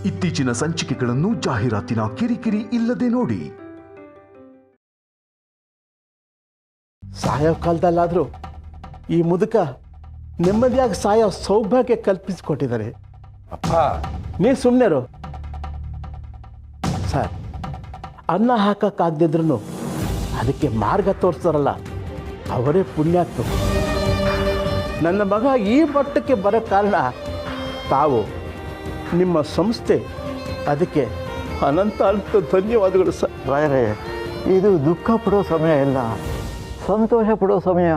ಇತ್ತೀಚಿನ ಸಂಚಿಕೆಗಳನ್ನು ಜಾಹೀರಾತಿನ ಕಿರಿಕಿರಿ ಇಲ್ಲದೆ ನೋಡಿ. ಸಾಯೋ ಕಾಲದಲ್ಲಾದರೂ ಈ ಮುದುಕ ನೆಮ್ಮದಿಯಾಗಿ ಸಾಯೋ ಸೌಭಾಗ್ಯ ಕಲ್ಪಿಸಿಕೊಟ್ಟಿದ್ದಾರೆ. ಅಪ್ಪ ನೀ ಸುಮ್ಮನೆರು ಸರ್. ಅನ್ನ ಹಾಕಕ್ಕಾಗದಿದ್ರು ಅದಕ್ಕೆ ಮಾರ್ಗ ತೋರಿಸ್ತಾರಲ್ಲ ಅವರೇ ಪುಣ್ಯಾತ್ಮ. ನನ್ನ ಮಗ ಈ ಮಟ್ಟಕ್ಕೆ ಬರೋ ಕಾರಣ ತಾವು, ನಿಮ್ಮ ಸಂಸ್ಥೆ. ಅದಕ್ಕೆ ಅನಂತ ಧನ್ಯವಾದಗಳು ಸರ್. ರಾಯರೇ, ಇದು ದುಃಖ ಪಡೋ ಸಮಯ ಇಲ್ಲ, ಸಂತೋಷ ಪಡೋ ಸಮಯ.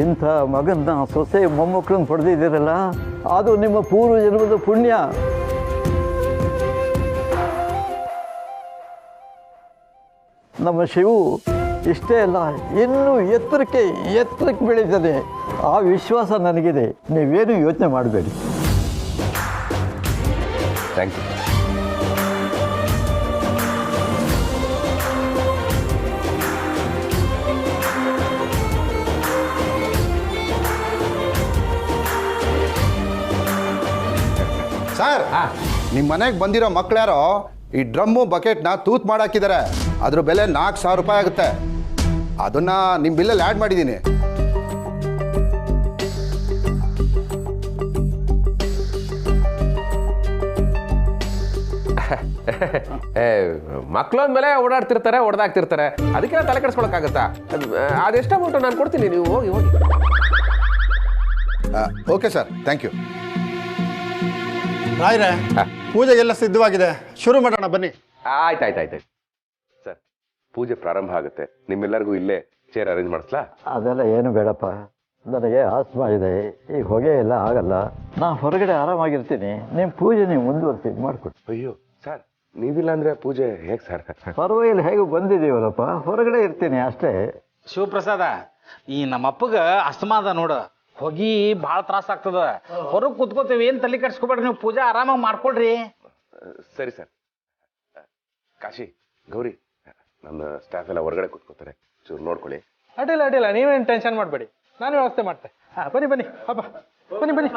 ಇಂಥ ಮಗನ್ನ ಸೊಸೆ ಮೊಮ್ಮಕ್ಕಳನ್ನು ಪಡೆದಿದ್ದೀರಲ್ಲ, ಅದು ನಿಮ್ಮ ಪೂರ್ವ ಜನ್ಮದ ಪುಣ್ಯ. ನಮ್ಮ ಶಿವು ಇಷ್ಟೇ ಅಲ್ಲ, ಇನ್ನೂ ಎತ್ತರಕ್ಕೆ ಬೆಳೀತದೆ. ಆ ವಿಶ್ವಾಸ ನನಗಿದೆ. ನೀವೇನು ಯೋಚನೆ ಮಾಡಬೇಡಿ. Thank you. ಸರ್, ನಿಮ್ಮ ಮನೆಗೆ ಬಂದಿರೋ ಮಕ್ಕಳ್ಯಾರೋ ಈ ಡ್ರಮ್ಮು ಬಕೆಟ್ನ ತೂತ್ ಮಾಡಾಕಿದ್ದಾರೆ. ಅದ್ರ ಬೆಲೆ 4,000 ರೂಪಾಯಿ ಆಗುತ್ತೆ. ಅದನ್ನ ನಿಮ್ಮ ಬಿಲ್ಲಲ್ಲಿ ಆ್ಯಡ್ ಮಾಡಿದ್ದೀನಿ. ಮಕ್ಕಳು ಅಂದಮೇಲೆ ಓಡಾಡ್ತಿರ್ತಾರೆ, ಹೊಡೆದಾಗ್ತಿರ್ತಾರೆ. ಅದಕ್ಕೆ ತಲೆ ಕೆಡಿಸ್ಕೊಳಕ್ಕಾಗತ್ತಾ? ಅದೆಷ್ಟು ಅಮೌಂಟು ನಾನು ಕೊಡ್ತೀನಿ, ನೀವು ಹೋಗಿ ಹೋಗಿ. Okay sir, thank you. ರಾಯ್ರೆ, ಪೂಜೆಗೆಲ್ಲ ಸಿದ್ಧವಾಗಿದೆ, ಶುರು ಮಾಡೋಣ ಬನ್ನಿ. ಆಯ್ತಾಯ್ತಾಯ್ತಾಯ್ತು ಸರ್, ಪೂಜೆ ಪ್ರಾರಂಭ ಆಗುತ್ತೆ. ನಿಮ್ಮೆಲ್ಲರಿಗೂ ಇಲ್ಲೇ ಚೇರ್ ಅರೇಂಜ್ ಮಾಡಿಸ್ಲಾ? ಅದೆಲ್ಲ ಏನು ಬೇಡಪ್ಪ, ನನಗೆ ಆಸ್ಮಾ ಇದೆ, ಈ ಹೊಗೆ ಎಲ್ಲ ಆಗಲ್ಲ. ನಾ ಹೊರಗಡೆ ಆರಾಮಾಗಿರ್ತೀನಿ. ನಿಮ್ಮ ಪೂಜೆ ನೀವು ಮುಂದುವರಿಸಿ ಮಾಡಿಕೊಡಿ. ಅಯ್ಯೋ ಸರ್, ನೀವಿಲ್ಲ ಅಂದ್ರೆ ಪೂಜೆ ಹೇಗೆ ಸರ್? ಪರವಾಗಿಲ್ಲ, ಹೇಗೂ ಬಂದಿದ್ದೀವಲ್ಲಪ್ಪ, ಹೊರಗಡೆ ಇರ್ತೀನಿ ಅಷ್ಟೇ. ಶಿವಪ್ರಸಾದ, ಈ ನಮ್ಮಪ್ಪಗ ಅಸ್ತಮಾದ ನೋಡು, ಹೊಗಿ ಭಾಳ ತ್ರಾಸ ಆಗ್ತದ. ಹೊರಗೆ ಕೂತ್ಕೋತೀವಿ, ಏನು ತಲೆ ಕೆಡ್ಸ್ಕೊಬೇಡ್ರಿ, ನೀವು ಪೂಜೆ ಆರಾಮಾಗಿ ಮಾಡ್ಕೊಳ್ರಿ. ಸರಿ ಸರ್. ಕಾಶಿ, ಗೌರಿ, ನನ್ನ ಸ್ಟಾಫ್ ಎಲ್ಲ ಹೊರಗಡೆ ಕೂತ್ಕೋತಾರೆ, ಚೂರು ನೋಡ್ಕೊಳ್ಳಿ. ಅಡ್ಡಿಲ್ಲ, ನೀವೇನು ಟೆನ್ಷನ್ ಮಾಡಬೇಡಿ, ನಾನು ವ್ಯವಸ್ಥೆ ಮಾಡ್ತೆ. ಬನ್ನಿ ಅಪ್ಪ, ಬನ್ನಿ.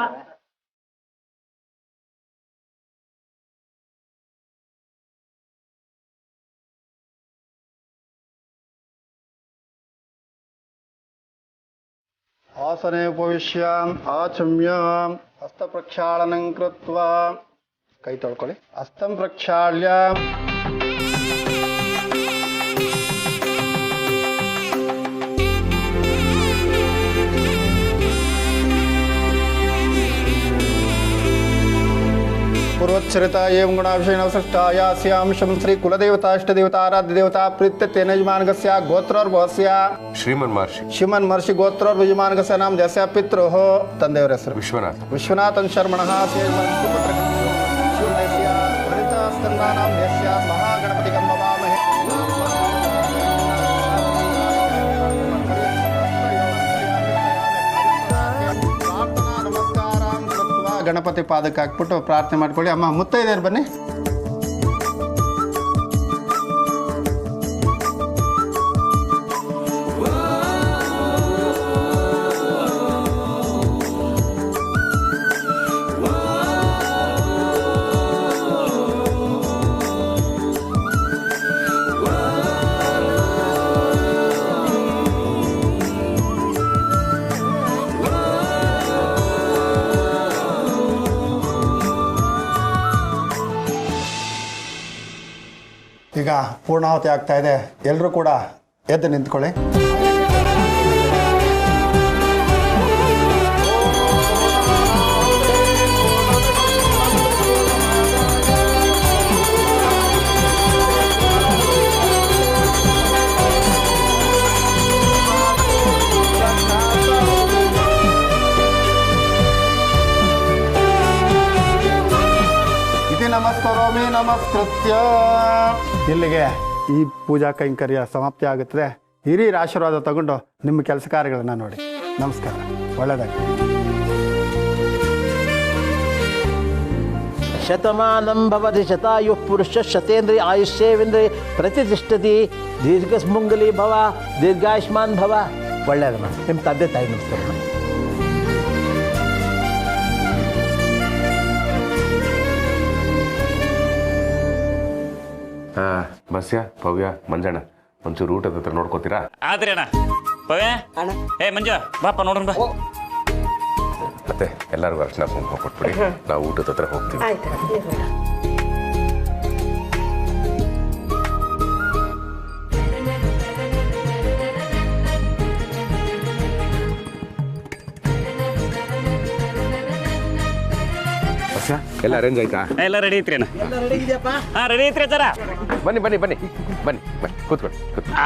ಆಸನೆ ಉಪವಿಶ್ಯ ಆಚಮ್ಯ ಹಸ್ತ ಪ್ರಕ್ಷಾಳನಂ ಕೃತ್ವಾ, ಕೈ ತೊಳ್ಕೊಳ್ಳಿ. ಹಸ್ತಂ ಪ್ರಕ್ಷಾಳ್ಯ पूर्वच्छरित एवं गुणाभिषेण सृष्टायास्यां शं श्री कुलदेवता इष्टदेवता आराध्य देवता प्रीत्य तेन यजमानकस्य गोत्रोर्भवस्य ಶ್ರೀಮನ್ ಮಹರ್ಷಿ श्रीमन् महर्षि गोत्रोर्यजमानकस्य नाम जस्य पितृः ತಂದೆಯವರ ಹೆಸರು ವಿಶ್ವನಾಥನ್ ಶರ್ಮಣಃ ಸ್ಕಂದಾನಾಂ ಯಸ್ಯ ಮಹಾಗಣಪತಿ ಗಂಭವಾಮಹೇ. ಗಣಪತಿ ಪಾದಕ್ಕೆ ಹಾಕ್ಬಿಟ್ಟು ಪ್ರಾರ್ಥನೆ ಮಾಡ್ಕೊಳ್ಳಿ. ಅಮ್ಮ ಮುತ್ತೈದೆಯರು ಬನ್ನಿ. ಈಗ ಪೂರ್ಣಾಹುತಿ ಆಗ್ತಾ ಇದೆ. ಎಲ್ಲರೂ ಕೂಡ ಎದ್ದು ನಿಂತ್ಕೊಳ್ಳಿ. ನಮಸ್ಕರೋಮಿ ನಮಸ್ಕೃತ್ಯ. ಇಲ್ಲಿಗೆ ಈ ಪೂಜಾ ಕೈಂಕರ್ಯ ಸಮಾಪ್ತಿ ಆಗುತ್ತದೆ. ಹಿರಿಯರ ಆಶೀರ್ವಾದ ತಗೊಂಡು ನಿಮ್ಮ ಕೆಲಸ ಕಾರ್ಯಗಳನ್ನು ನೋಡಿ. ನಮಸ್ಕಾರ, ಒಳ್ಳೆಯದಾಗಿ. ಶತಮಾನಂ ಭವತಿ ಶತಾಯು ಪುರುಷ ಶತೇಂದ್ರಿಯ ಆಯುಷ್ಯೇಂದ್ರಿಯ ಪ್ರತಿಷ್ಠತಿ ದೀರ್ಘಸ್ಮುಂಗಲಿ ಭವ ದೀರ್ಘಾಯುಷ್ಮಾನ್ ಭವ. ಒಳ್ಳೆಯದಮ್ಮ. ನಿಮ್ಮ ತಂದೆ ತಾಯಿ ನಮಸ್ಕಾರ. ಮತ್ಸ್ಯ ಭವ್ಯ ಮಂಜಣ್ಣ ಒಂಚೂರು ಊಟದ ಹತ್ರ ನೋಡ್ಕೋತೀರಾ? ಆದ್ರೆ ಅಣ್ಣ ಪವ್ಯ ಏ ಮಂಜು ಬಾಪ ನೋಡೋಣ ಬಾ. ಮತ್ತೆ ಎಲ್ಲರಿಗೂ ಅರ್ಶನ ಕುಂಕುಮ ಕೊಟ್ಬಿಡಿ, ನಾವು ಊಟದ ಹತ್ರ ಹೋಗ್ತೀವಿ. ಮತ್ಸ್ಯ ಎಲ್ಲ ಅರೇಂಜ್ ಆಯ್ತಾ? ಎಲ್ಲ ರೆಡಿ ಐತ್ರಿ ಅಣ್ಣ. ಹಾ ರೆಡಿ ಐತ್ರಿ ಅಜ್ಜಾರ. ಬನ್ನಿ ಬನ್ನಿ ಬನ್ನಿ ಬನ್ನಿ ಬನ್ನಿ ಕೂತ್ಕೊಳ್ಳಿ ಕೂತ್ಕೊಳ್ಳಿ.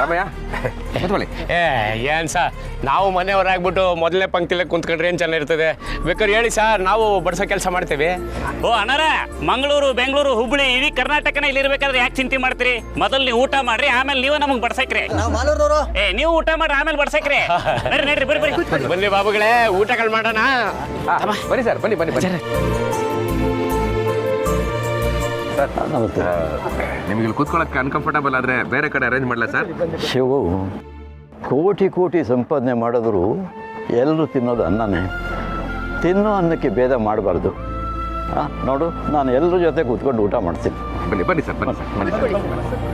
ರಾಮಯ್ಯ ಕೂತ್ಕೊಳ್ಳಿ. ಏನ್ ಸರ್, ನಾವು ಮನೆಯವರಾಗ್ಬಿಟ್ಟು ಮೊದಲನೇ ಪಂಕ್ತಿಲೆ ಕುಂತ್ಕೊಂಡ್ರೆ ಏನ್ ಚೆನ್ನಾಗಿರ್ತದೆ. ಬೇಕಾದ್ರೆ ಹೇಳಿ ಸರ್, ನಾವು ಬಡ್ಸೋ ಕೆಲಸ ಮಾಡ್ತೇವೆ. ಓ ಅಣ್ಣಾರ, ಮಂಗಳೂರು ಬೆಂಗಳೂರು ಹುಬ್ಬಳ್ಳಿ ಇಡೀ ಕರ್ನಾಟಕನ ಇಲ್ಲಿ ಇರ್ಬೇಕಾದ್ರೆ ಯಾಕೆ ಚಿಂತೆ ಮಾಡ್ತೀರಿ? ಮೊದಲು ನೀವು ಊಟ ಮಾಡ್ರಿ, ಆಮೇಲೆ ನೀವು ನಮಗೆ ಬಡ್ಸಕ್ರಿ. ಏ ನೀವು ಊಟ ಮಾಡ್ರಿ ಆಮೇಲೆ ಬಡ್ಸಕ್ರಿ. ನಡ್ರಿ ನಡ್ರಿ ಬರ್ರಿ ಬರ್ರಿ. ಬನ್ನಿ ಬಾಬುಗಳೇ, ಊಟಗಳು ಮಾಡೋಣ. ಬನ್ನಿ ಸರ್, ಬನ್ನಿ ಬನ್ನಿ ಬನ್ನಿ. ಸರ್ ನಮಸ್ತೆ. ನಿಮಗೆ ಇಲ್ಲಿ ಕೂತ್ಕೊಳ್ಳೋಕ್ಕೆ ಅನ್ಕಂಫರ್ಟಬಲ್ ಆದರೆ ಬೇರೆ ಕಡೆ ಅರೇಂಜ್ ಮಾಡಲ ಸರ್? ಶಿವು, ಕೋಟಿ ಕೋಟಿ ಸಂಪಾದನೆ ಮಾಡಿದ್ರು ಎಲ್ಲರೂ ತಿನ್ನೋದು ಅನ್ನನೇ. ತಿನ್ನೋ ಅನ್ನಕ್ಕೆ ಭೇದ ಮಾಡಬಾರ್ದು. ನೋಡು, ನಾನು ಎಲ್ಲರ ಜೊತೆ ಕೂತ್ಕೊಂಡು ಊಟ ಮಾಡ್ತೀನಿ. ಬನ್ನಿ ಬನ್ನಿ ಸರ್, ಬನ್ನಿ ಸರ್, ಬನ್ನಿ ಸರ್.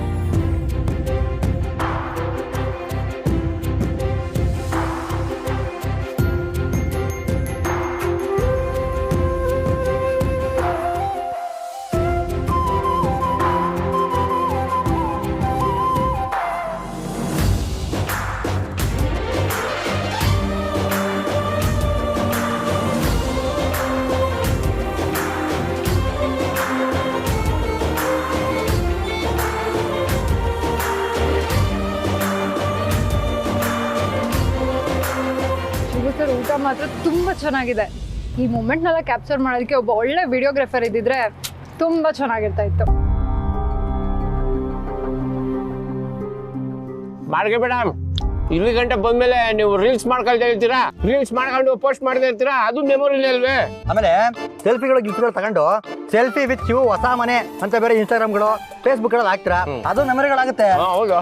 ಸರ್ ಊಟ ಮಾತ್ರ ತುಂಬಾ ಚೆನ್ನಾಗಿದೆ. ಈ ಮೂಮೆಂಟ್ನೆಲ್ಲ ಕ್ಯಾಪ್ಚರ್ ಮಾಡೋದಕ್ಕೆ ಒಬ್ಬ ಒಳ್ಳೆ ವಿಡಿಯೋಗ್ರಾಫರ್ ಇದ್ದಿದ್ರೆ ತುಂಬಾ ಚೆನ್ನಾಗಿರ್ತಾ ಇತ್ತು. ಬಾರ್ಗೆ ಮೇಡಮ್, ಇಲ್ಲಿ ಗಂಟೆ ಬಂದ್ಮೇಲೆ ನೀವು ರೀಲ್ಸ್ ಮಾಡ್ಕೊಳ್ತಾ ಇರ್ತೀರಾ, ರೀಲ್ಸ್ ಮಾಡ್ಕೊಂಡು ಪೋಸ್ಟ್ ಮಾಡ್ತಾ ಇರ್ತೀರಾ, ಅದು ಮೆಮೊರಿನೇ ಅಲ್ವೇ? ಆಮೇಲೆ ಸೆಲ್ಫಿಗಳು ಗಿಫ್ಟ್ಗಳು ತಗೊಂಡು ಸೆಲ್ಫಿ ವಿತ್ ಶಿವು ಹೊಸ ಮನೆ ಅಂತ ಬೇರೆ ಇನ್ಸ್ಟಾಗ್ರಾಮ್ಗಳು ಫೇಸ್ಬುಕ್ಗಳಲ್ಲಿ ಹಾಕ್ತೀರಾ, ಅದು ಮೆಮೊರಿಗಳಾಗುತ್ತೆ. ಹೌದು.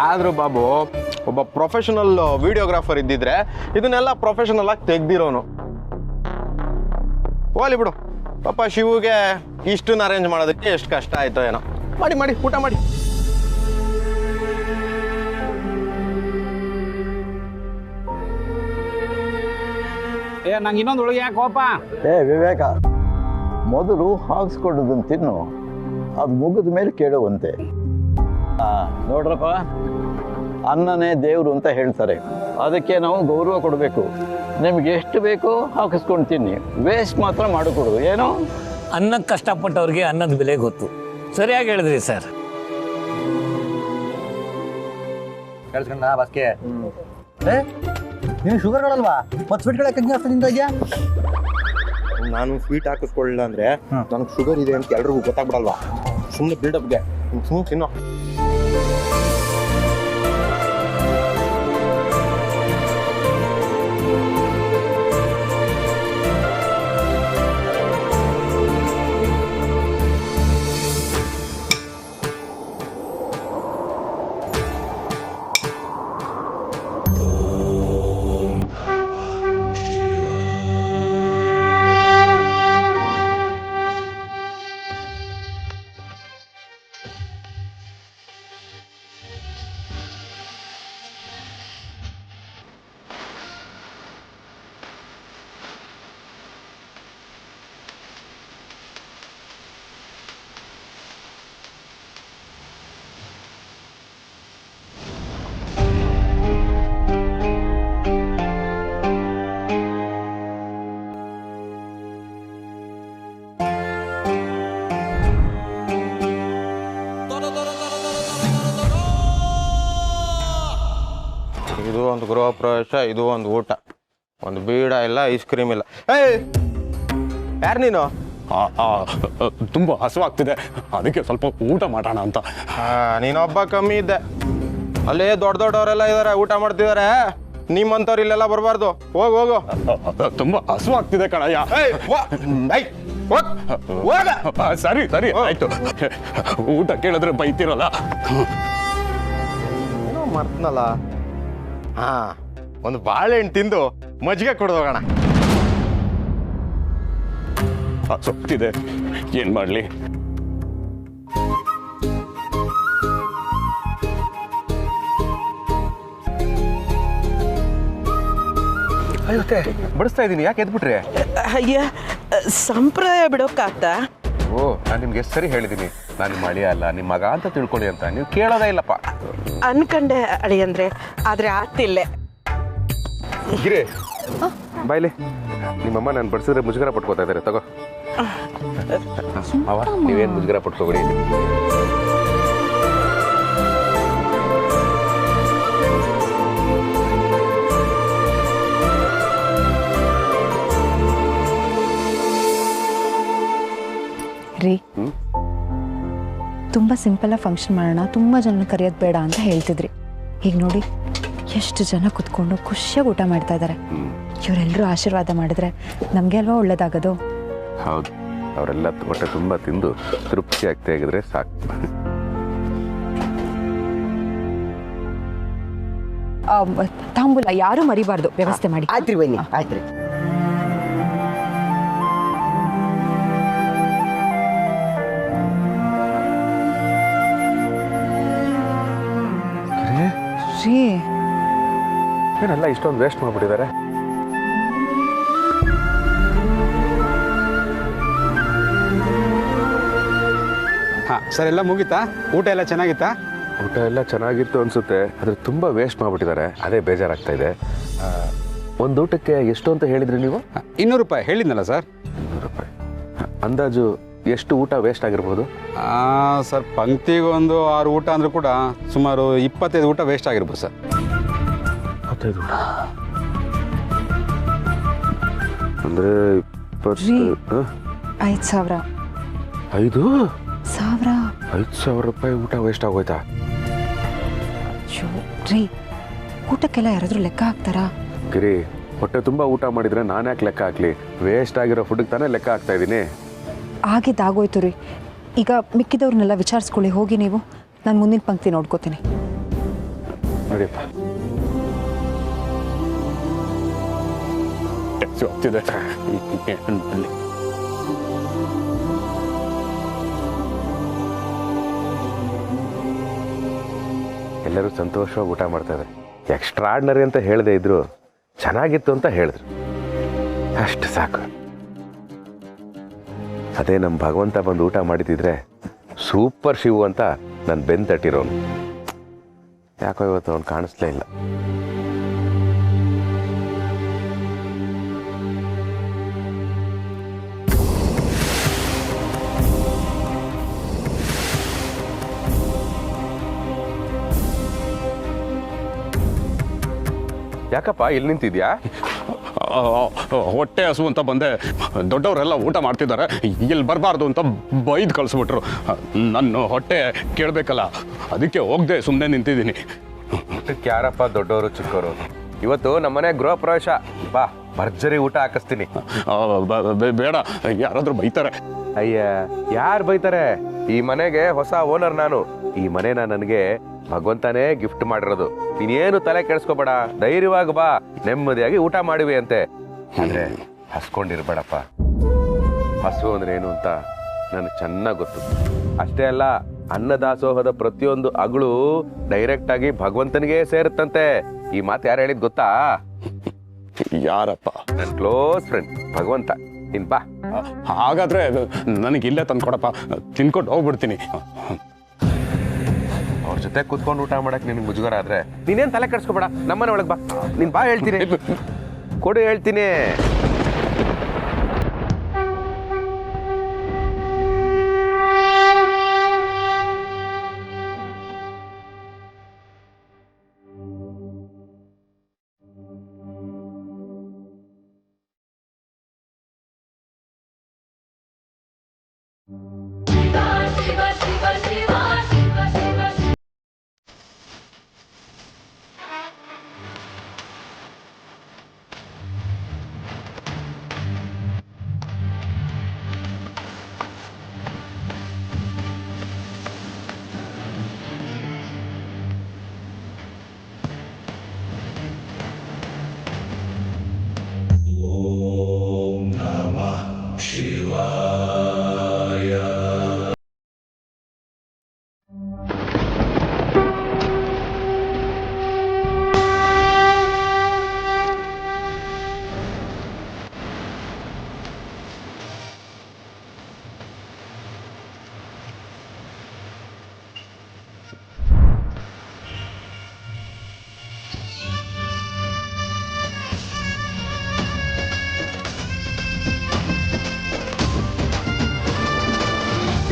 ಆದ್ರೂ ಬಾಬು, ಒಬ್ಬ ಪ್ರೊಫೆಷನಲ್ ವಿಡಿಯೋಗ್ರಾಫರ್ ಇದ್ದಿದ್ರೆ ಇದನ್ನೆಲ್ಲ ಪ್ರೊಫೆಷನಲ್ ಆಗಿ ತೆಗ್ದಿರೋನು. ಹೋಲಿ ಬಿಡು, ಪಾಪ ಶಿವುಗೆ ಇಷ್ಟನ್ನ ಅರೇಂಜ್ ಮಾಡೋದಕ್ಕೆ ಎಷ್ಟು ಕಷ್ಟ ಆಯ್ತೋ ಏನೋ. ಮಾಡಿ ಮಾಡಿ ಊಟ ಮಾಡಿ. ಏ ನಂಗೆ ಇನ್ನೊಂದು ಒಳಗೆ ಯಾಕೆ ಕೋಪ? ವಿವೇಕ, ಮೊದಲು ಹಾಕ್ಸ್ಕೊಂಡದನ್ನು ತಿನ್ನು, ಅದು ಮುಗಿದ ಮೇಲೆ ಕೇಳುವಂತೆ. ನೋಡ್ರಪ್ಪ, ಅನ್ನನೇ ದೇವರು ಅಂತ ಹೇಳ್ತಾರೆ, ಅದಕ್ಕೆ ನಾವು ಗೌರವ ಕೊಡಬೇಕು. ನಿಮ್ಗೆ ಎಷ್ಟು ಬೇಕೋ ಹಾಕಿಸ್ಕೊಂಡು ತಿನ್ನಿ, ವೇಸ್ಟ್ ಮಾತ್ರ ಮಾಡಿಕೊಡು. ಏನೋ ಅನ್ನಕ್ಕೆ ಕಷ್ಟಪಟ್ಟವ್ರಿಗೆ ಅನ್ನದ ಬೆಲೆ ಗೊತ್ತು. ಸರಿಯಾಗಿ ಹೇಳಿದ್ರಿ ಸರ್. ಕೇಳಿಸ್ಕೊಂಡ ಬಸ್ಗೆ? ನೀನು ಶುಗರ್ಗಳಲ್ವಾ, ಮತ್ತೆ ಸ್ವೀಟ್ಗಳ ತಿಂತ ಇದೆಯಾ? ನಾನು ಸ್ವೀಟ್ ಹಾಕಿಸ್ಕೊಳ್ಳಿಲ್ಲ ಅಂದ್ರೆ ನನಗೆ ಶುಗರ್ ಇದೆ ಅಂತ ಎಲ್ರಿಗೂ ಗೊತ್ತಾಗ್ಬಿಡಲ್ವಾ? ಸುಮ್ಮನೆ ಬಿಲ್ಡಪ್ಗೆ ಸುಮ್ಮನೆ ತಿನ್ನೋ. ಇದು ಒಂದು ಗೃಹ ಪ್ರವೇಶ, ಇದು ಒಂದು ಊಟ, ಒಂದು ಬೀಡ ಇಲ್ಲ, ಐಸ್ ಕ್ರೀಮ್ ಇಲ್ಲ. ಏಯ್, ಯಾರು ನೀನು? ತುಂಬ ಹಸುವಾಗ್ತಿದೆ, ಅದಕ್ಕೆ ಸ್ವಲ್ಪ ಊಟ ಮಾಡೋಣ ಅಂತ. ನೀನೊಬ್ಬ ಕಮ್ಮಿ ಇದ್ದೆ. ಅಲ್ಲೇ ದೊಡ್ಡ ದೊಡ್ಡವರೆಲ್ಲ ಇದಾರೆ, ಊಟ ಮಾಡ್ತಿದಾರೆ. ನಿಮ್ಮಂಥವ್ರು ಇಲ್ಲೆಲ್ಲ ಬರಬಾರ್ದು. ಹೋಗು ಹೋಗು. ತುಂಬ ಹಸುವಾಗ್ತಿದೆ ಕಣಯ್ಯ. ಸರಿ ಸರಿ ಆಯ್ತು. ಊಟ ಕೇಳಿದ್ರೆ ಬೈತಿರಲ್ಲ. ಏನೋ ಮರ್ತನಲ್ಲ. ಹಾ, ಒಂದು ಬಾಳೆಹಣ್ಣು ತಿಂದು ಮಜ್ಜಿಗೆ ಕೊಡೋಗೋಣ. ಸೊಪ್ತಿದೆ, ಏನ್ ಮಾಡ್ಲಿ? ಅಯ್ಯೋತ್ತೆ ಬಡಿಸ್ತಾ ಇದ್ದೀನಿ, ಯಾಕೆ ಎದ್ಬಿಟ್ರಿ? ಅಯ್ಯ ಸಂಪ್ರದಾಯ ಬಿಡೋಕ್ಕಾಗ್ತಾ? ಓ, ನಾನು ನಿಮ್ಗೆ ಎಷ್ಟು ಸರಿ ಹೇಳಿದ್ದೀನಿ, ನಾನು ನಿಮ್ಮ ಅಳಿಯ ಅಲ್ಲ ನಿಮ್ಮ ಮಗ ಅಂತ ತಿಳ್ಕೊಳ್ಳಿ ಅಂತ. ನೀವು ಕೇಳೋದೇ ಇಲ್ಲಪ್ಪ. ಅನ್ಕಂಡೆ ಅಳಿ ಅಂದ್ರೆ, ಆದ್ರೆ ಆಗ್ತಿಲ್ಲ. ಗಿರಿ ಬಾಯ್ಲಿ, ನಿಮ್ಮಮ್ಮ ನಾನು ಬಡಿಸಿದ್ರೆ ಮುಜುಗರ ಪಟ್ಕೋತಾ ಇದ್ದಾರೆ, ತಗೋ. ಅವ ನೀವೇನು ಮುಜುಗರ ಪಟ್ಕೋಬೇಡಿ. ರೀ, ತುಂಬ ಸಿಂಪಲ್ ಫಂಕ್ಷನ್ ಮಾಡೋಣ, ತುಂಬ ಜನ ಕರೆಯೋದು ಬೇಡ ಅಂತ ಹೇಳ್ತಿದ್ರಿ. ಈಗ ನೋಡಿ ಎಷ್ಟು ಜನ ಕುತ್ಕೊಂಡು ಖುಷಿಯಾಗಿ ಊಟ ಮಾಡ್ತಾ ಇದ್ದಾರೆ. ಇವರೆಲ್ಲರೂ ಆಶೀರ್ವಾದ ಮಾಡಿದ್ರೆ ನಮಗೆ ಅಲ್ವಾ ಒಳ್ಳೇದಾಗೋದು? ಹೌದು, ಅವರೆಲ್ಲ ಹೊಟ್ಟೆ ತುಂಬ ತಿಂದು ತೃಪ್ತಿ ಆಗ್ತಾ ಆಗಿದ್ರೆ ಸಾಕು. ತಾಂಬೂಲ ಯಾರು ಮರಿಬಾರ್ದು, ವ್ಯವಸ್ಥೆ ಮಾಡಿ. ಆಯ್ತ್ರಿ ಬನ್ನಿ, ಆಯ್ತ್ರಿ. ಏನೆಲ್ಲ ಇಷ್ಟೊಂದು ವೇಸ್ಟ್ ಮಾಡ್ಬಿಟ್ಟಿದ್ದಾರೆ. ಹಾಂ ಸರ್, ಎಲ್ಲ ಮುಗೀತಾ? ಊಟ ಎಲ್ಲ ಚೆನ್ನಾಗಿತ್ತಾ? ಊಟ ಎಲ್ಲ ಚೆನ್ನಾಗಿತ್ತು ಅನ್ಸುತ್ತೆ, ಆದರೆ ತುಂಬ ವೇಸ್ಟ್ ಮಾಡ್ಬಿಟ್ಟಿದ್ದಾರೆ, ಅದೇ ಬೇಜಾರಾಗ್ತಾ ಇದೆ. ಒಂದು ಊಟಕ್ಕೆ ಎಷ್ಟು ಅಂತ ಹೇಳಿದ್ರಿ ನೀವು? 200 ರೂಪಾಯಿ ಹೇಳಿದ್ನಲ್ಲ ಸರ್. 200 ರೂಪಾಯಿ. ಅಂದಾಜು ಎಷ್ಟು ಊಟ ವೇಸ್ಟ್ ಆಗಿರ್ಬೋದು? ಸರ್, ಪಂಕ್ತಿಗೆ ಒಂದು 6 ಊಟ ಅಂದರೂ ಕೂಡ ಸುಮಾರು 25 ಊಟ ವೇಸ್ಟ್ ಆಗಿರ್ಬೋದು ಸರ್. 25 ಊಟ ಅಂದರೆ 5,000. 5,000 ರೂಪಾಯಿ ಊಟ ವೇಸ್ಟ್ ಆಗೋಯ್ತಾ? ರೀ, ಊಟಕ್ಕೆಲ್ಲ ಯಾರಾದರೂ ಲೆಕ್ಕ ಹಾಕ್ತಾರಾ? ಗಿರಿ, ಹೊಟ್ಟೆ ತುಂಬ ಊಟ ಮಾಡಿದರೆ ನಾನು ಯಾಕೆ ಲೆಕ್ಕ ಹಾಕ್ಲಿ? ವೇಸ್ಟ್ ಆಗಿರೋ ಫುಡ್ಗೆ ತಾನೇ ಲೆಕ್ಕ ಹಾಕ್ತಾ ಇದ್ದೀನಿ. ಆಗಿದ್ದಾಗೋಯ್ತು ರೀ. ಈಗ ಮಿಕ್ಕಿದವ್ರನ್ನೆಲ್ಲ ವಿಚಾರಿಸ್ಕೊಳ್ಳಿ ಹೋಗಿ ನೀವು. ನಾನು ಮುಂದಿನ ಪಂಕ್ತಿ ನೋಡ್ಕೋತೀನಿ. ನೋಡಿಯಪ್ಪ, ಎಲ್ಲರೂ ಸಂತೋಷವಾಗಿ ಊಟ ಮಾಡ್ತಾ ಇದ್ದಾರೆ. ಎಕ್ಸ್ಟ್ರಾರ್ಡ್ನರಿ ಅಂತ ಹೇಳದೇ ಇದ್ರು, ಚೆನ್ನಾಗಿತ್ತು ಅಂತ ಹೇಳಿದ್ರು, ಅಷ್ಟು ಸಾಕು. ಅದೇ ನಮ್ಮ ಭಗವಂತ ಬಂದು ಊಟ ಮಾಡಿದ್ರೆ ಸೂಪರ್ ಶಿವು ಅಂತ ನಾನು ಬೆನ್ ತಟ್ಟಿರೋನು. ಯಾಕೋ ಇವತ್ತು ಅವ್ನು ಕಾಣಿಸ್ಲೇ ಇಲ್ಲ. ಯಾಕಪ್ಪ ಇಲ್ಲಿ ನಿಂತಿದ್ಯಾ? ಹೊಟ್ಟೆ ಹಸು ಅಂತ ಬಂದೆ, ದೊಡ್ಡವರೆಲ್ಲ ಊಟ ಮಾಡ್ತಿದ್ದಾರೆ, ಇಲ್ಲಿ ಬರಬಾರ್ದು ಅಂತ ಬೈದು ಕಳಿಸ್ಬಿಟ್ರು. ನನ್ನ ಹೊಟ್ಟೆ ಕೇಳಬೇಕಲ್ಲ, ಅದಕ್ಕೆ ಹೋಗದೆ ಸುಮ್ಮನೆ ನಿಂತಿದ್ದೀನಿ. ಊಟಕ್ಕೆ ಯಾರಪ್ಪ ದೊಡ್ಡವರು ಚಿಕ್ಕವರು? ಇವತ್ತು ನಮ್ಮನೆ ಗೃಹ ಪ್ರವೇಶ, ಬಾ ಭರ್ಜರಿ ಊಟ ಹಾಕಿಸ್ತೀನಿ. ಬೇಡ, ಯಾರಾದ್ರೂ ಬೈತಾರೆ. ಅಯ್ಯ, ಯಾರು ಬೈತಾರೆ? ಈ ಮನೆಗೆ ಹೊಸ ಓನರ್ ನಾನು. ಈ ಮನೆನ ನನಗೆ ಭಗವಂತನೇ ಗಿಫ್ಟ್ ಮಾಡಿರೋದು. ನೀನೇನು ತಲೆ ಕೆಡಿಸ್ಕೋಬೇಡ, ಧೈರ್ಯವಾಗಿ ಬಾ, ನೆಮ್ಮದಿಯಾಗಿ ಊಟ ಮಾಡಿವಿ ಅಂತೆ. ಅಂದ್ರೆ ಹಸ್ಕೊಂಡಿರ್ಬೇಡಪ್ಪ. ಹಸು ಅಂದ್ರೆ ಏನು ಅಂತ ನನಗೆ ಚೆನ್ನಾಗಿ ಗೊತ್ತು. ಅಷ್ಟೇ ಅಲ್ಲ, ಅನ್ನದಾಸೋಹದ ಪ್ರತಿಯೊಂದು ಅಗಳು ಡೈರೆಕ್ಟ್ ಆಗಿ ಭಗವಂತನಿಗೆ ಸೇರುತ್ತಂತೆ. ಈ ಮಾತು ಯಾರು ಹೇಳಿದ್ ಗೊತ್ತಾ? ಯಾರಪ್ಪ? ನನ್ನ ಕ್ಲೋಸ್ ಫ್ರೆಂಡ್ ಭಗವಂತ. ನೀನ್ ಬಾ. ಹಾಗಾದ್ರೆ ನನಗೆ ಇಲ್ಲೇ ತಂದ್ಕೊಡಪ್ಪ, ತಿನ್ಕೊಂಡು ಹೋಗ್ಬಿಡ್ತೀನಿ. ಅವ್ರ ಜೊತೆ ಕೂತ್ಕೊಂಡು ಊಟ ಮಾಡಕ್ ನಿನಗೆ ಮುಜುಗರ ಆದ್ರೆ ನೀನೇನ್ ತಲೆ ಕೆಡಿಸ್ಕೋಬೇಡ, ನಮ್ಮನೆ ಒಳಗೆ ಬಾ. ನೀನ್ ಬಾ, ಹೇಳ್ತೀನಿ, ಕೊಡು, ಹೇಳ್ತೀನಿ.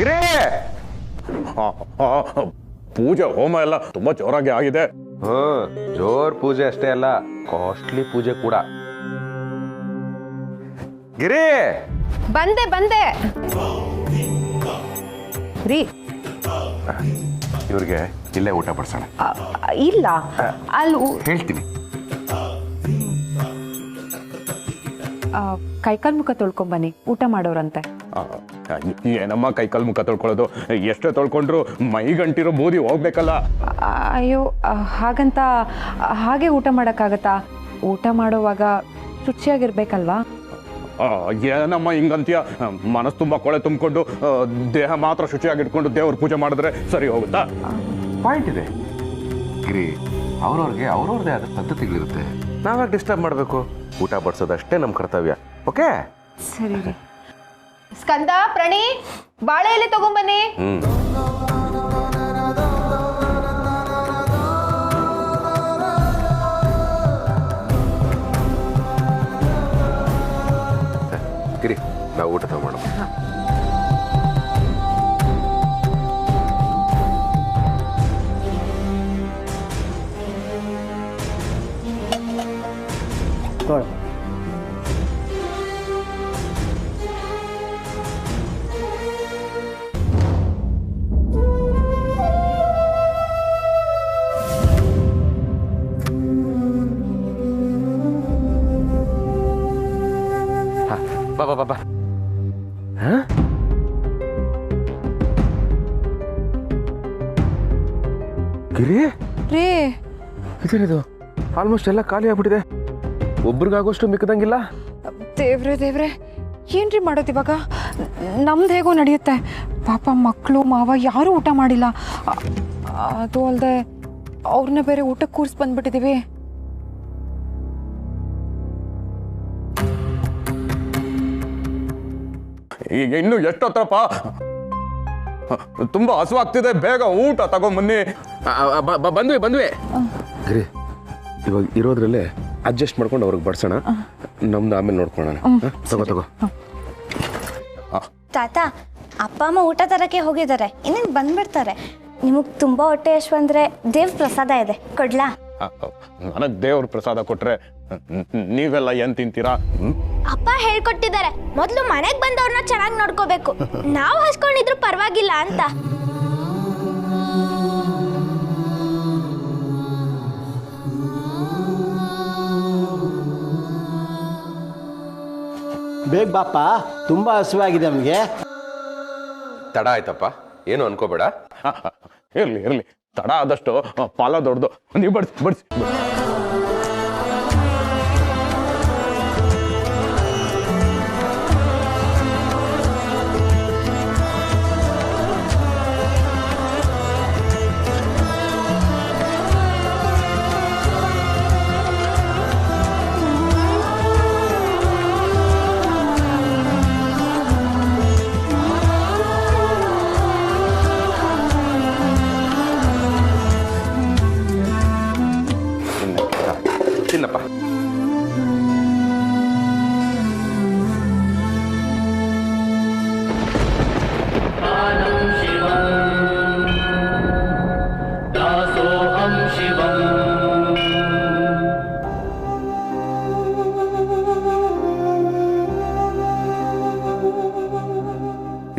ಗಿರಿ ಪೂಜೆ ಹೋಮ ಎಲ್ಲ ತುಂಬಾ ಜೋರಾಗಿ ಆಗಿದೆ. ಜೋರ್ ಪೂಜೆ ಅಷ್ಟೇ ಅಲ್ಲ, ಕಾಸ್ಟ್ಲಿ ಪೂಜೆ ಕೂಡ. ಗಿರಿ ಬಂದೆ ಬಂದೆ ರೀ. ಇವ್ರಿಗೆ ಇಲ್ಲೇ ಊಟ ಬಡ್ಸೋಣ. ಇಲ್ಲ ಅಲ್ಲಿ ಹೇಳ್ತೀನಿ. ಕೈಕಾಲ್ ಮುಖ ತೊಳ್ಕೊಂಬನ್ನಿ, ಊಟ ಮಾಡೋರಂತೆ. ಏನಮ್ಮ ಕೈಕಾಲು ಮುಖ ತೊಳ್ಕೊಳ್ಳೋದು, ಎಷ್ಟೇ ತೊಳ್ಕೊಂಡ್ರು ಮೈಗಂಟಿರೋ ಬೂದಿ ಹೋಗ್ಬೇಕಲ್ಲ. ಅಯ್ಯೋ ಹಾಗಂತ ಹಾಗೆ ಊಟ ಮಾಡೋಕ್ಕಾಗತ್ತಾ? ಊಟ ಮಾಡೋವಾಗ ಶುಚಿಯಾಗಿರ್ಬೇಕಲ್ವಾ? ಏನಮ್ಮ ಹಿಂಗಂತೀಯ? ಮನಸ್ಸು ತುಂಬ ಕೊಳೆ ತುಂಬಿಕೊಂಡು ದೇಹ ಮಾತ್ರ ಶುಚಿಯಾಗಿಟ್ಕೊಂಡು ದೇವ್ರ ಪೂಜೆ ಮಾಡಿದ್ರೆ ಸರಿ ಹೋಗುತ್ತಾ? ಪಾಯಿಂಟ್ ಇದೆ ಗಿರಿ. ಅವ್ರವ್ರಿಗೆ ಅವ್ರವ್ರದೇ ಆದ ಪದ್ಧತಿಗಳಿರುತ್ತೆ, ನಾವಾಗ ಡಿಸ್ಟರ್ಬ್ ಮಾಡಬೇಕು? ಊಟ ಬಡಿಸೋದಷ್ಟೇ ನಮ್ಮ ಕರ್ತವ್ಯ. ಓಕೆ ಸರಿ ರೀ. ಸ್ಕಂದ, ಪ್ರಣಿ, ಬಾಳೆ ಎಲೆ ತಗೊಂಬನ್ನಿ. ಗಿರಿ, ನಾವು ಊಟ ತಗೊಂಡು ಬಾ. ಗಿರಿ ರೀ, ಇದೇನಿದು? ಆಲ್ಮೋಸ್ಟ್ ಎಲ್ಲ ಖಾಲಿ ಆಗ್ಬಿಟ್ಟಿದೆ. ಒಬ್ರಿಗಾಗೋಷ್ಟು ಮಿಕ್ಕದಂಗಿಲ್ಲ. ದೇವ್ರೆ ಏನ್ರಿ ಮಾಡೋದು ಇವಾಗ? ನಮ್ದು ಹೇಗೋ ನಡೆಯುತ್ತೆ. ಪಾಪ ಮಕ್ಕಳು ಮಾವ ಯಾರೂ ಊಟ ಮಾಡಿಲ್ಲ. ಅದು ಅಲ್ಲದೆ ಅವ್ರನ್ನ ಬೇರೆ ಊಟಕ್ಕೆ ಕೂರ್ಸಿ ಬಂದ್ಬಿಟ್ಟಿದೀವಿ. ಈಗ ಇನ್ನು ಎಷ್ಟೊತ್ತಪ್ಪ? ತುಂಬಾ ಹಸುವಾಗ್ತಿದೆ, ಬೇಗ ಊಟ ತಗೊಂಬನ್ನಿ. ಬಂದ್ವಿ ಗಿರಿ. ಇವಾಗ ಇರೋದ್ರಲ್ಲೇ ಅಡ್ಜಸ್ಟ್ ಮಾಡ್ಕೊಂಡು ಅವ್ರಿಗೆ ಬಡ್ಸೋಣ, ನಮ್ದು ಆಮೇಲೆ ನೋಡ್ಕೊಳ್ಳೋಣ. ತಗೋ. ತಾತ, ಅಪ್ಪ ಅಮ್ಮ ಊಟ ತರಕ್ಕೆ ಹೋಗಿದ್ದಾರೆ, ಇನ್ನೇನು ಬಂದ್ಬಿಡ್ತಾರೆ. ನಿಮಗೆ ತುಂಬಾ ಹೊಟ್ಟೆ ಎಷ್ಟು ಅಂದ್ರೆ ದೇವ್ರ ಪ್ರಸಾದ ಇದೆ, ಕೊಡ್ಲಾ? ನನಗೆ ದೇವ್ರ ಪ್ರಸಾದ ಕೊಟ್ರೆ ನೀವೆಲ್ಲ ಏನ್ ತಿಂತೀರಾ? ಅಪ್ಪ ಹೇಳ್ಕೊಟ್ಟಿದ್ದಾರೆ, ಮೊದಲು ಮನೆಗೆ ಬಂದವ್ರನ್ನ ಚೆನ್ನಾಗಿ ನೋಡ್ಕೋಬೇಕು, ನಾವು ಹಸ್ಕೊಂಡಿದ್ರು ಪರವಾಗಿಲ್ಲ ಅಂತ. ಬೇಗ ಬಾಪ, ತುಂಬಾ ಹಸುವಾಗಿದೆ ನಮಗೆ. ತಡ ಆಯ್ತಪ್ಪ, ಏನು ಅನ್ಕೋಬೇಡ. ಇರ್ಲಿ, ತಡ ಆದಷ್ಟು ಪಾಲ ದೊಡ್ಡದು. ನೀವು ಬಡ್ಸಿ. ತಿನ್ನಪ್ಪ.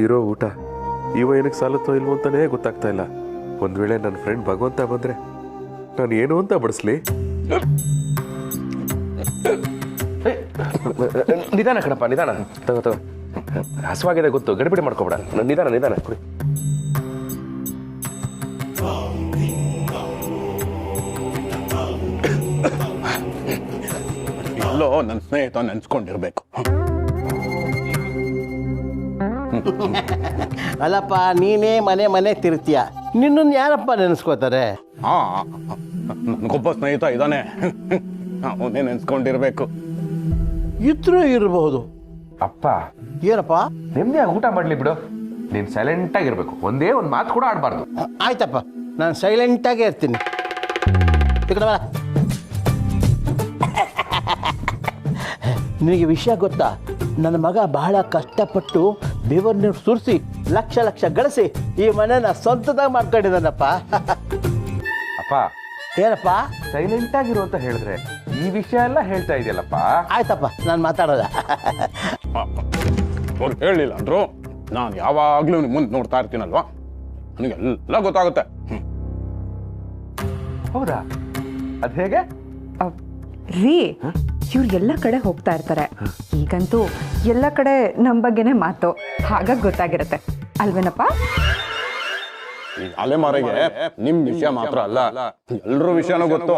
ಇರೋ ಊಟ ಈ ವಯನಕ್ಕೆ ಸಾಲುತ್ತೋ ಇಲ್ವೋ ಅಂತಾನೇ ಗೊತ್ತಾಗ್ತಾ ಇಲ್ಲ. ಒಂದ್ ವೇಳೆ ನನ್ನ ಫ್ರೆಂಡ್ ಭಗವಂತ ಬಂದ್ರೆ ನಾನು ಏನು ಅಂತ ಬಡಿಸ್ಲಿ? ನಿಧಾನ ಕಣಪ್ಪ, ನಿಧಾನ. ತಗೋ. ಹಸುವಾಗಿದೆ ಗೊತ್ತು, ಗಡಿಬಿಡಿ ಮಾಡ್ಕೋಬೇಡ. ನಿಧಾನ ಕುಡಿ. ಎಲ್ಲೋ ನನ್ನ ಸ್ನೇಹಿತ ನೆನ್ಸ್ಕೊಂಡಿರ್ಬೇಕು. ಅಲ್ಲಪ್ಪ, ನೀನೇ ಮನೆ ತಿರ್ತೀಯ, ನಿನ್ನನ್ನು ಯಾರಪ್ಪ ನೆನೆಸ್ಕೋತಾರೆ? ನನ್ಗೊಬ್ಬ ಸ್ನೇಹಿತ ಇದ್ದಾನೆ, ಅವನೇ ನೆನ್ಸ್ಕೊಂಡಿರ್ಬೇಕು. ಇದ್ರೂ ಇರಬಹುದು. ಅಪ್ಪ ಏನಪ್ಪ? ನೆಮ್ಮದಿಯಾಗಿ ಊಟ ಮಾಡ್ಲಿ ಬಿಡು. ನೀನ್ ಸೈಲೆಂಟ್ ಆಗಿರ್ಬೇಕು, ಒಂದೇ ಒಂದು ಮಾತು ಕೂಡ ಆಡಬಾರ್ದು. ಆಯ್ತಪ್ಪ, ನಾನು ಸೈಲೆಂಟಾಗೇ ಇರ್ತೀನಿ. ನಿನಗೆ ವಿಷಯ ಗೊತ್ತಾ? ನನ್ನ ಮಗ ಬಹಳ ಕಷ್ಟಪಟ್ಟು ಬೆವರನ್ನ ಸುರಿಸಿ ಲಕ್ಷ ಲಕ್ಷ ಗಳಿಸಿ ಈ ಮನೆನ ಸ್ವಂತದಾಗ ಮಾಡ್ಕೊಂಡಿದ್ದಾನಪ್ಪ. ಅಪ್ಪ ಏನಪ್ಪ ಸೈಲೆಂಟ್ ಆಗಿರು ಅಂತ ಹೇಳಿದ್ರೆ ಈ ವಿಷಯ ಎಲ್ಲ ಹೇಳ್ತಾ ಇದೆಯಲ್ಲಪ್ಪ. ಆಯ್ತಪ್ಪ, ನಾನು ಮಾತಾಡೋಲ್ಲ. ಅವ್ರು ಹೇಳಿಲ್ಲ ಅಂದ್ರು ನಾನು ಯಾವಾಗಲೂ ನಿಮ್ಮ ಮುಂದೆ ನೋಡ್ತಾ ಇರ್ತೀನಲ್ವಾ, ನನಗೆಲ್ಲ ಗೊತ್ತಾಗುತ್ತೆ. ಹೌದಾ? ಅದ್ ಹೇಗೆ? ರೀ, ಇವ್ರು ಎಲ್ಲ ಕಡೆ ಹೋಗ್ತಾ ಇರ್ತಾರೆ. ಈಗಂತೂ ಎಲ್ಲ ಕಡೆ ನಮ್ಮ ಬಗ್ಗೆನೇ ಮಾತು, ಹಾಗಾಗಿ ಗೊತ್ತಾಗಿರುತ್ತೆ ಅಲ್ವೇನಪ್ಪ? ಈ ಅಲೆಮಾರಿಗೆ ನಿಮ್ ವಿಷಯ ಮಾತ್ರ ಅಲ್ಲ, ಎಲ್ರ ವಿಷಯನೂ ಗೊತ್ತು.